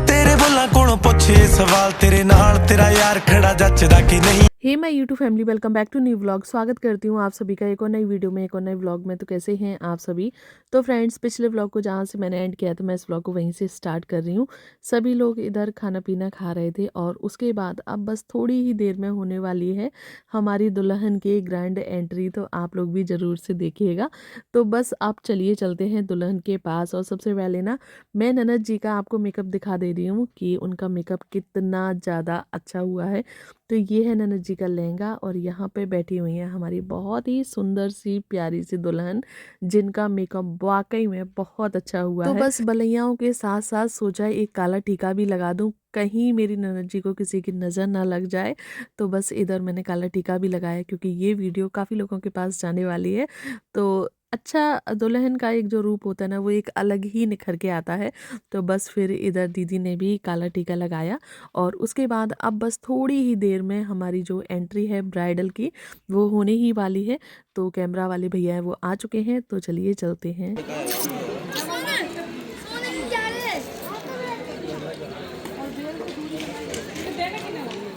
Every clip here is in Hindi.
तेरे बोला कोलों पुछे सवाल तेरे नाल तेरा यार खड़ा जचदा कि नहीं। Hey my YouTube family, welcome back to new vlog. स्वागत करती हूँ आप सभी का एक और नई वीडियो में, एक और नए व्लॉग में। तो कैसे हैं आप सभी? तो फ्रेंड्स, पिछले व्लॉग को जहाँ से मैंने एंड किया तो मैं इस व्लॉग को वहीं से स्टार्ट कर रही हूँ। सभी लोग इधर खाना पीना खा रहे थे और उसके बाद अब बस थोड़ी ही देर में होने वाली है हमारी दुल्हन की ग्रैंड एंट्री। तो आप लोग भी ज़रूर से देखिएगा। तो बस आप चलिए चलते हैं दुल्हन के पास। और सबसे पहले ना मैं ननद जी का आपको मेकअप दिखा दे रही हूँ कि उनका मेकअप कितना ज़्यादा अच्छा हुआ है। तो ये है ननद जी का लहंगा और यहाँ पे बैठी हुई है हमारी बहुत ही सुंदर सी प्यारी सी दुल्हन, जिनका मेकअप वाकई में बहुत अच्छा हुआ है। तो बस बलैयाओं के साथ साथ सोचा एक काला टीका भी लगा दूं, कहीं मेरी ननद जी को किसी की नज़र ना लग जाए। तो बस इधर मैंने काला टीका भी लगाया क्योंकि ये वीडियो काफ़ी लोगों के पास जाने वाली है। तो अच्छा, दुल्हन का एक जो रूप होता है ना वो एक अलग ही निखर के आता है। तो बस फिर इधर दीदी ने भी काला टीका लगाया और उसके बाद अब बस थोड़ी ही देर में हमारी जो एंट्री है ब्राइडल की वो होने ही वाली है। तो कैमरा वाले भैया है वो आ चुके हैं, तो चलिए चलते हैं।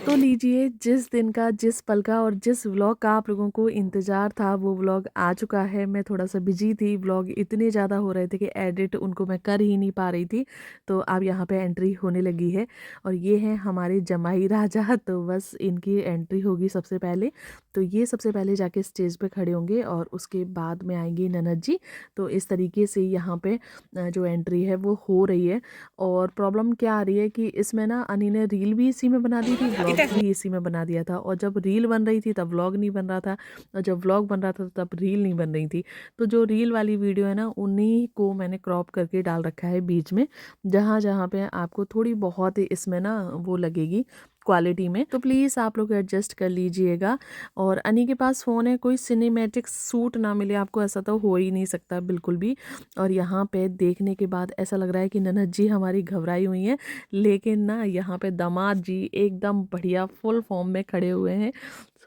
तो लीजिए, जिस दिन का, जिस पल का और जिस व्लॉग का आप लोगों को इंतज़ार था वो व्लॉग आ चुका है। मैं थोड़ा सा बिजी थी, व्लॉग इतने ज़्यादा हो रहे थे कि एडिट उनको मैं कर ही नहीं पा रही थी। तो अब यहाँ पे एंट्री होने लगी है और ये हैं हमारे जमाई राजा। तो बस इनकी एंट्री होगी सबसे पहले। तो ये सबसे पहले जाके स्टेज पे खड़े होंगे और उसके बाद में आएंगी ननद जी। तो इस तरीके से यहाँ पे जो एंट्री है वो हो रही है। और प्रॉब्लम क्या आ रही है कि इसमें ना अनी ने रील भी इसी में बना दी थी, व्लॉग भी इसी में बना दिया था। और जब रील बन रही थी तब व्लॉग नहीं बन रहा था, और जब व्लॉग बन रहा था तब रील नहीं बन रही थी। तो जो रील वाली वीडियो है ना उन्हीं को मैंने क्रॉप करके डाल रखा है बीच में, जहाँ जहाँ पे आपको थोड़ी बहुत इसमें ना वो लगेगी क्वालिटी में। तो प्लीज़ आप लोग एडजस्ट कर लीजिएगा। और अनी के पास फ़ोन है, कोई सिनेमैटिक सूट ना मिले आपको ऐसा तो हो ही नहीं सकता बिल्कुल भी। और यहाँ पे देखने के बाद ऐसा लग रहा है कि ननद जी हमारी घबराई हुई हैं, लेकिन ना यहाँ पे दामाद जी एकदम बढ़िया फुल फॉर्म में खड़े हुए हैं।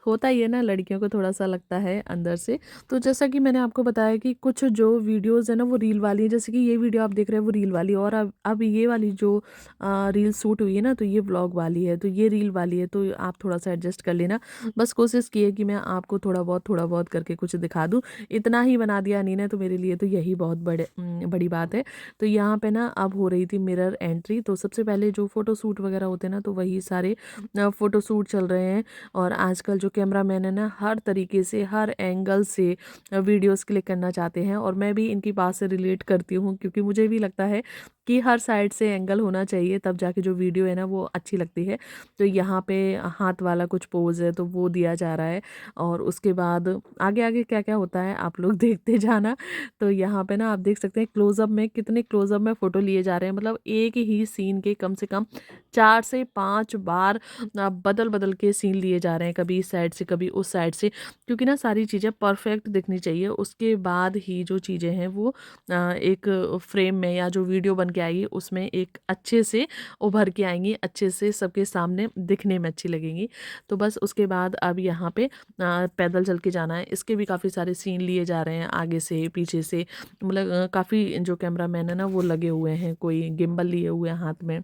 होता ही है ना, लड़कियों को थोड़ा सा लगता है अंदर से। तो जैसा कि मैंने आपको बताया कि कुछ जो वीडियोस है ना वो रील वाली है, जैसे कि ये वीडियो आप देख रहे हैं वो रील वाली है। और अब ये वाली जो रील शूट हुई है ना तो ये व्लॉग वाली है, तो ये रील वाली है। तो आप थोड़ा सा एडजस्ट कर लेना। बस कोशिश की है कि मैं आपको थोड़ा बहुत करके कुछ दिखा दूँ। इतना ही बना दिया नहीं ने, तो मेरे लिए तो यही बहुत बड़ी बात है। तो यहाँ पे ना अब हो रही थी मिरर एंट्री। तो सबसे पहले जो फ़ोटो शूट वगैरह होते हैं ना तो वही सारे फ़ोटो शूट चल रहे हैं। और आजकल जो कैमरामैन है ना हर तरीके से, हर एंगल से वीडियोस क्लिक करना चाहते हैं। और मैं भी इनकी बात से रिलेट करती हूँ क्योंकि मुझे भी लगता है कि हर साइड से एंगल होना चाहिए, तब जाके जो वीडियो है ना वो अच्छी लगती है। तो यहाँ पे हाथ वाला कुछ पोज है तो वो दिया जा रहा है। और उसके बाद आगे आगे क्या क्या होता है आप लोग देखते जाना। तो यहाँ पे ना आप देख सकते हैं क्लोजअप में कितने क्लोजअप में फ़ोटो लिए जा रहे हैं। मतलब एक ही सीन के कम से कम 4 से 5 बार बदल बदल के सीन लिए जा रहे हैं, कभी इस साइड से कभी उस साइड से, क्योंकि ना सारी चीज़ें परफेक्ट दिखनी चाहिए। उसके बाद ही जो चीज़ें हैं वो एक फ्रेम में या जो वीडियो बन के आएगी उसमें एक अच्छे से उभर के आएंगी, अच्छे से सबके सामने दिखने में अच्छी लगेंगी। तो बस उसके बाद अब यहाँ पे पैदल चल के जाना है, इसके भी काफ़ी सारे सीन लिए जा रहे हैं आगे से पीछे से। मतलब काफ़ी जो कैमरा मैन है ना वो लगे हुए हैं, कोई गिम्बल लिए हुए हैं हाथ में।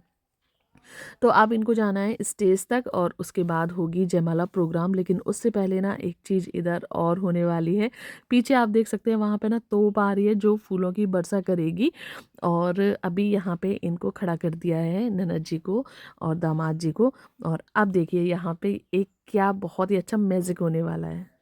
तो अब इनको जाना है स्टेज तक और उसके बाद होगी जयमाला प्रोग्राम। लेकिन उससे पहले ना एक चीज़ इधर और होने वाली है। पीछे आप देख सकते हैं वहाँ पे ना तोप आ रही है जो फूलों की वर्षा करेगी। और अभी यहाँ पे इनको खड़ा कर दिया है ननद जी को और दामाद जी को। और अब देखिए यहाँ पे एक क्या बहुत ही अच्छा मैजिक होने वाला है।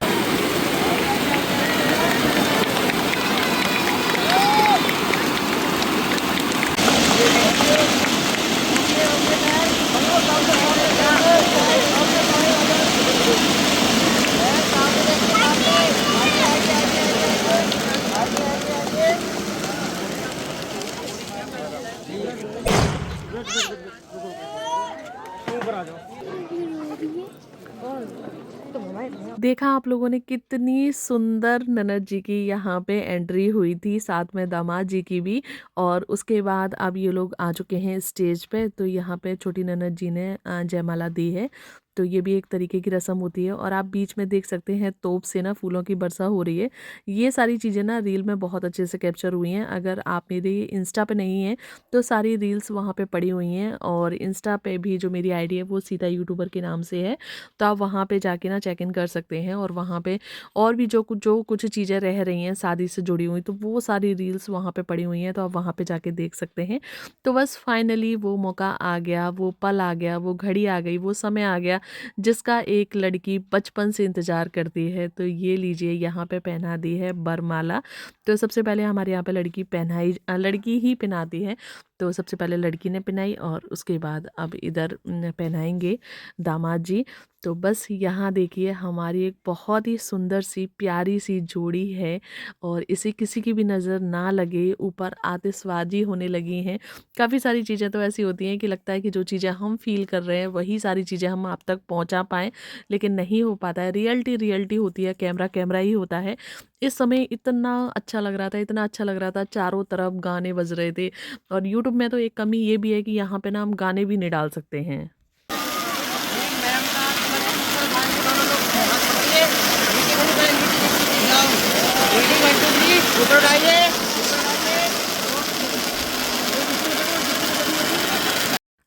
देखा आप लोगों ने कितनी सुंदर ननद जी की यहाँ पे एंट्री हुई थी, साथ में दामाद जी की भी। और उसके बाद अब ये लोग आ चुके हैं स्टेज पे। तो यहाँ पे छोटी ननद जी ने जयमाला दी है। तो ये भी एक तरीके की रस्म होती है। और आप बीच में देख सकते हैं तोप से ना फूलों की वर्षा हो रही है। ये सारी चीज़ें ना रील में बहुत अच्छे से कैप्चर हुई हैं। अगर आप मेरे इंस्टा पे नहीं हैं तो सारी रील्स वहाँ पे पड़ी हुई हैं, और इंस्टा पे भी जो मेरी आईडी है वो सीता यूट्यूबर के नाम से है, तो आप वहाँ पे जाके ना चेक इन कर सकते हैं। और वहाँ पे और भी जो कुछ चीज़ें रह रही हैं शादी से जुड़ी हुई, तो वो सारी रील्स वहाँ पे पड़ी हुई हैं, तो आप वहाँ पे जाके देख सकते हैं। तो बस फाइनली वो मौका आ गया, वो पल आ गया, वो घड़ी आ गई, वो समय आ गया जिसका एक लड़की बचपन से इंतज़ार करती है। तो ये लीजिए यहाँ पे पहना दी है वरमाला। तो सबसे पहले हमारे यहाँ पे लड़की ही पहनाती है। तो सबसे पहले लड़की ने पहनाई और उसके बाद अब इधर पहनाएंगे दामाद जी। तो बस यहाँ देखिए हमारी एक बहुत ही सुंदर सी प्यारी सी जोड़ी है, और इसे किसी की भी नज़र ना लगे, ऊपर आतिशबाजी होने लगी हैं। काफ़ी सारी चीज़ें तो ऐसी होती हैं कि लगता है कि जो चीज़ें हम फ़ील कर रहे हैं वही सारी चीज़ें हम आप तक पहुँचा पाएँ, लेकिन नहीं हो पाता है। रियलिटी होती है, कैमरा कैमरा ही होता है। इस समय इतना अच्छा लग रहा था, इतना अच्छा लग रहा था, चारों तरफ गाने बज रहे थे। और यूट्यूब में तो एक कमी ये भी है कि यहाँ पे ना हम गाने भी नहीं डाल सकते हैं।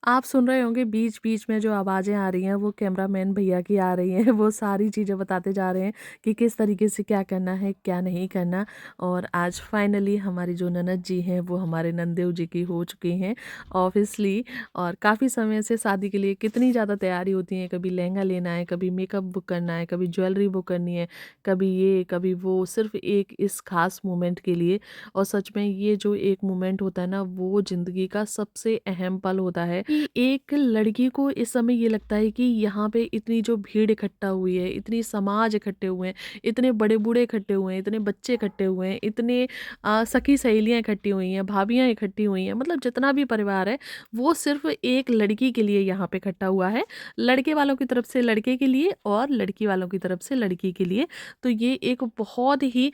आप सुन रहे होंगे बीच-बीच में जो आवाज़ें आ रही हैं वो कैमरामैन भैया की आ रही हैं। वो सारी चीज़ें बताते जा रहे हैं कि किस तरीके से क्या करना है, क्या नहीं करना। और आज फाइनली हमारी जो ननद जी हैं वो हमारे नंदेव जी की हो चुकी हैं ऑब्वियसली। और काफ़ी समय से शादी के लिए कितनी ज़्यादा तैयारी होती है, कभी लहंगा लेना है, कभी मेकअप बुक करना है, कभी ज्वेलरी बुक करनी है, कभी ये, कभी वो, सिर्फ़ एक इस ख़ास मोमेंट के लिए। और सच में ये जो एक मोमेंट होता है ना वो ज़िंदगी का सबसे अहम पल होता है। कि एक लड़की को इस समय ये लगता है कि यहाँ पे इतनी जो भीड़ इकट्ठा हुई है, इतनी समाज इकट्ठे हुए हैं, इतने बड़े-बूढ़े इकट्ठे हुए हैं, इतने बच्चे इकट्ठे हुए हैं, इतने सखी सहेलियाँ इकट्ठी हुई हैं, भाभियाँ इकट्ठी हुई हैं, मतलब जितना भी परिवार है वो सिर्फ़ एक लड़की के लिए यहाँ पे इकट्ठा हुआ है। लड़के वालों की तरफ से लड़के के लिए और लड़की वालों की तरफ से लड़की के लिए। तो ये एक बहुत ही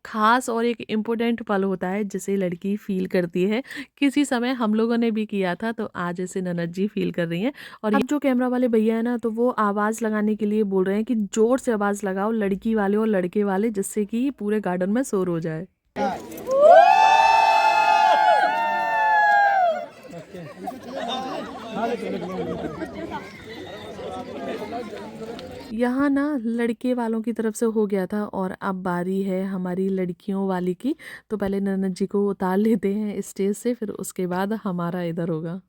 ख़ास और एक इम्पोर्टेंट पल होता है जिसे लड़की फ़ील करती है। किसी समय हम लोगों ने भी किया था, तो आज ऐसे ननद जी फ़ील कर रही हैं। और अब जो कैमरा वाले भैया हैं ना तो वो आवाज़ लगाने के लिए बोल रहे हैं कि ज़ोर से आवाज़ लगाओ लड़की वाले और लड़के वाले, जिससे कि पूरे गार्डन में शोर हो जाए। यहाँ ना लड़के वालों की तरफ से हो गया था और अब बारी है हमारी लड़कियों वाली की। तो पहले ननद जी को उतार लेते हैं स्टेज से, फिर उसके बाद हमारा इधर होगा।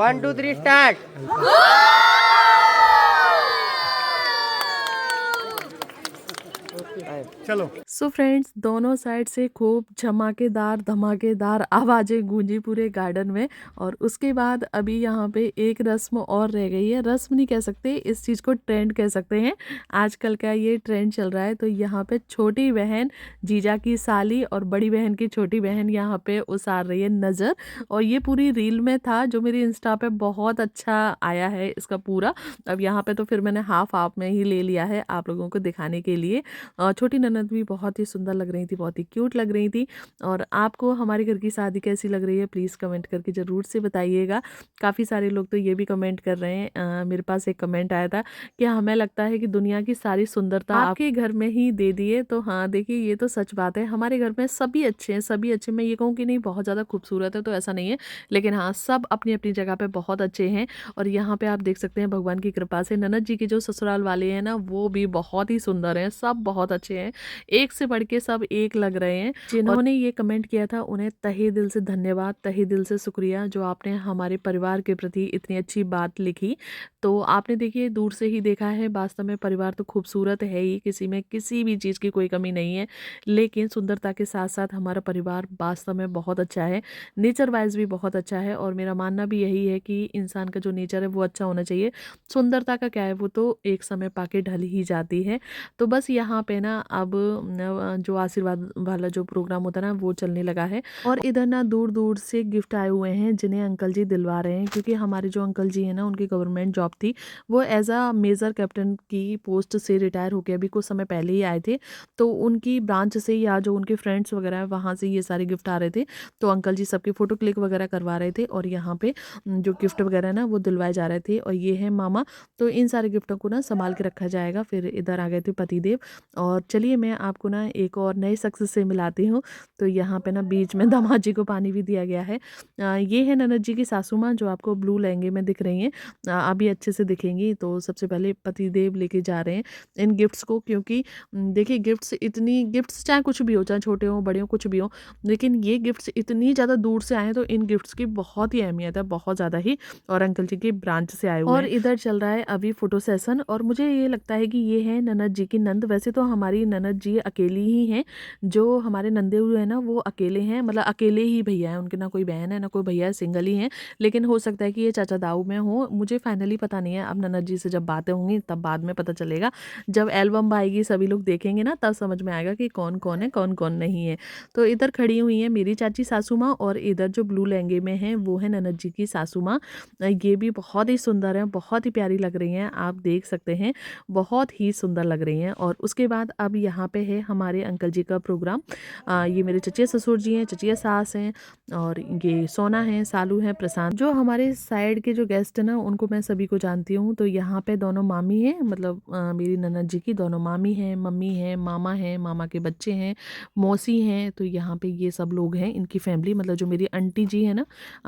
1 2 3 स्टार्ट। चलो सो फ्रेंड्स दोनों साइड से खूब धमाकेदार धमाकेदार आवाज़ें गूंजी पूरे गार्डन में। और उसके बाद अभी यहाँ पे एक रस्म और रह गई है। रस्म नहीं कह सकते, इस चीज़ को ट्रेंड कह सकते हैं। आजकल का ये ट्रेंड चल रहा है। तो यहाँ पे छोटी बहन जीजा की साली और बड़ी बहन की छोटी बहन यहाँ पे उसार रही है नज़र। और ये पूरी रील में था जो मेरी इंस्टा पे बहुत अच्छा आया है इसका पूरा। अब यहाँ पे तो फिर मैंने हाफ में ही ले लिया है आप लोगों को दिखाने के लिए। छोटी ननद भी बहुत ही सुंदर लग रही थी, बहुत ही क्यूट लग रही थी। और आपको हमारे घर की शादी कैसी लग रही है प्लीज़ कमेंट करके ज़रूर से बताइएगा। काफ़ी सारे लोग तो ये भी कमेंट कर रहे हैं, मेरे पास एक कमेंट आया था कि हमें लगता है कि दुनिया की सारी सुंदरता आपके घर में ही दे दिए। तो हाँ देखिए ये तो सच बात है, हमारे घर में सभी अच्छे हैं, सभी अच्छे। मैं ये कहूँ कि नहीं बहुत ज़्यादा खूबसूरत है तो ऐसा नहीं है, लेकिन हाँ सब अपनी अपनी जगह पे बहुत अच्छे हैं। और यहाँ पे आप देख सकते हैं भगवान की कृपा से ननद जी के जो ससुराल वाले हैं ना वो भी बहुत ही सुंदर हैं, सब बहुत अच्छे हैं, एक से बढ़ के सब एक लग रहे हैं। जिन्होंने ये कमेंट किया था उन्हें तहे दिल से धन्यवाद, तहे दिल से शुक्रिया जो आपने हमारे परिवार के प्रति इतनी अच्छी बात लिखी। तो आपने देखिए दूर से ही देखा है, वास्तव में परिवार तो खूबसूरत है ही, किसी में किसी भी चीज़ की कोई कमी नहीं है, लेकिन सुंदरता के साथ साथ हमारा परिवार वास्तव में बहुत अच्छा है, नेचर वाइज भी बहुत अच्छा है। और मेरा मानना भी यही है कि इंसान का जो नेचर है वो अच्छा होना चाहिए। सुंदरता का क्या है, वो तो एक समय पाके ढल ही जाती है। तो बस यहाँ पे ना अब जो आशीर्वाद वाला जो प्रोग्राम होता है ना वो चलने लगा है। और इधर ना दूर दूर से गिफ्ट आए हुए हैं जिन्हें अंकल जी दिलवा रहे हैं, क्योंकि हमारे जो अंकल जी हैं ना उनकी गवर्नमेंट जॉब थी, वो एज अ मेजर कैप्टन की पोस्ट से रिटायर होकर अभी कुछ समय पहले ही आए थे। तो उनकी ब्रांच से या जो उनके फ्रेंड्स वगैरह है वहाँ से ये सारे गिफ्ट आ रहे थे। तो अंकल जी सबके फ़ोटो क्लिक वगैरह करवा रहे थे और यहाँ पे जो गिफ्ट वगैरह है ना वो दिलवाए जा रहे थे। और ये है मामा, तो इन सारे गिफ्टों को ना संभाल के रखा जाएगा। फिर इधर आ गए थे पतिदेव। और चलिए मैं आपको ना एक और नए शख्स से मिलाती हूँ। तो यहाँ पे ना बीच में दामाद जी को पानी भी दिया गया है। ये है ननद जी की सासू माँ जो आपको ब्लू लहंगे में दिख रही हैं। अभी अच्छे से दिखेंगी। तो सबसे पहले पतिदेव लेके जा रहे हैं इन गिफ्ट्स को, क्योंकि देखिए गिफ्ट्स चाहे कुछ भी हो, चाहे छोटे हों बड़े हों कुछ भी हो, लेकिन ये गिफ्ट्स इतनी ज़्यादा दूर से आए हैं तो इन गिफ्ट्स की बहुत ही अहमियत है, बहुत ज़्यादा ही। और अंकल जी की ब्रांच से आए हुए हैं। और इधर चल रहा है अभी फोटो सेशन। और मुझे ये लगता है कि ये है ननद जी की नंद। वैसे तो हमारी ननद जी अकेली ही हैं, जो हमारे नंदे हुए हैं ना वो अकेले हैं, मतलब अकेले ही भैया हैं उनके, ना कोई बहन है ना कोई भैया है, सिंगल ही हैं। लेकिन हो सकता है कि ये चाचा दाऊ में हो, मुझे फाइनली पता नहीं है। अब ननद जी से जब बातें होंगी तब बाद में पता चलेगा। जब एल्बम आएगी सभी लोग देखेंगे ना तब समझ में आएगा कि कौन कौन है कौन कौन नहीं है। तो इधर खड़ी हुई है मेरी चाची सासू माँ, और इधर जो ब्लू लहंगे में है वो है ननद जी की सासू माँ। ये भी बहुत ही सुंदर है, बहुत ही प्यारी लग रही हैं, आप देख सकते हैं, बहुत ही सुंदर लग रही हैं। और उसके बाद अब यहाँ पे है हमारे अंकल जी का प्रोग्राम। ये मेरे चचिया ससुर जी हैं, चचिया सास हैं, और ये सोना है, सालू है, प्रशांत। जो हमारे साइड के जो गेस्ट हैं ना उनको मैं सभी को जानती हूँ। तो यहाँ पे दोनों मामी हैं, मतलब मेरी ननद जी की दोनों मामी हैं, मम्मी हैं, मामा हैं, मामा के बच्चे हैं, मौसी हैं। तो यहाँ पे ये सब लोग हैं, इनकी फैमिली, मतलब जो मेरी आंटी जी है ना,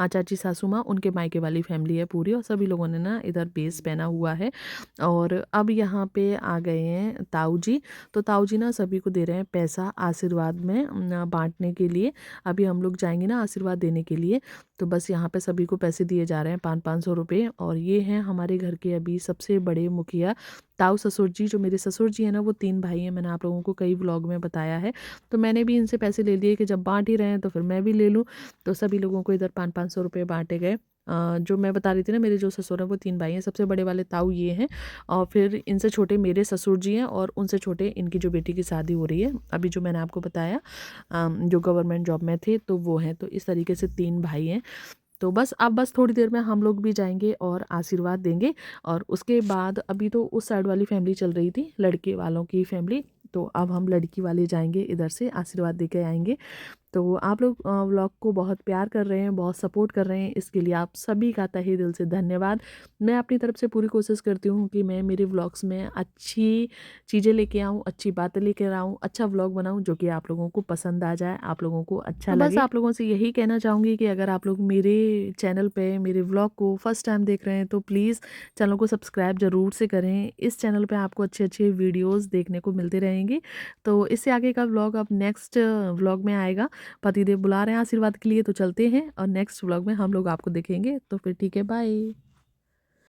चाची सासू माँ, उनके मायके वाली फैमिली है पूरी। और सभी लोगों ने ना इधर बेस पहना हुआ है। और अब यहाँ पे आ गए हैं ताऊ जी। तो ताऊ जी ना सभी को दे रहे हैं पैसा आशीर्वाद में बांटने के लिए। अभी हम लोग जाएंगे ना आशीर्वाद देने के लिए, तो बस यहाँ पे सभी को पैसे दिए जा रहे हैं 500-500 रुपये। और ये हैं हमारे घर के अभी सबसे बड़े मुखिया ताऊ ससुर जी। जो मेरे ससुर जी हैं ना वो 3 भाई हैं, मैंने आप लोगों को कई व्लॉग में बताया है। तो मैंने भी इनसे पैसे ले लिए कि जब बांट ही रहे हैं तो फिर मैं भी ले लूँ। तो सभी लोगों को इधर 500-500 रुपये बांटे गए। जो मैं बता रही थी ना, मेरे जो ससुर हैं वो 3 भाई हैं, सबसे बड़े वाले ताऊ ये हैं, और फिर इनसे छोटे मेरे ससुर जी हैं, और उनसे छोटे इनकी जो बेटी की शादी हो रही है अभी, जो मैंने आपको बताया जो गवर्नमेंट जॉब में थे तो वो हैं। तो इस तरीके से 3 भाई हैं। तो बस अब बस थोड़ी देर में हम लोग भी जाएंगे और आशीर्वाद देंगे। और उसके बाद अभी तो उस साइड वाली फैमिली चल रही थी, लड़के वालों की फैमिली, तो अब हम लड़की वाले जाएंगे, इधर से आशीर्वाद दे के आएंगे। तो आप लोग व्लॉग को बहुत प्यार कर रहे हैं, बहुत सपोर्ट कर रहे हैं, इसके लिए आप सभी का तहे दिल से धन्यवाद। मैं अपनी तरफ से पूरी कोशिश करती हूँ कि मैं मेरे व्लॉग्स में अच्छी चीज़ें लेके आऊँ, अच्छी बातें लेकर आऊँ, अच्छा व्लॉग बनाऊँ जो कि आप लोगों को पसंद आ जाए, आप लोगों को अच्छा लगे। बस आप लोगों से यही कहना चाहूँगी कि अगर आप लोग मेरे चैनल पे मेरे व्लॉग को फर्स्ट टाइम देख रहे हैं तो प्लीज़ चैनल को सब्सक्राइब ज़रूर से करें। इस चैनल पे आपको अच्छे अच्छे वीडियोज़ देखने को मिलते रहेंगे। तो इससे आगे का व्लॉग अब नेक्स्ट व्लॉग में आएगा। पतिदेव बुला रहे हैं आशीर्वाद के लिए, तो चलते हैं और नेक्स्ट व्लॉग में हम लोग आपको देखेंगे। तो फिर ठीक है, बाय।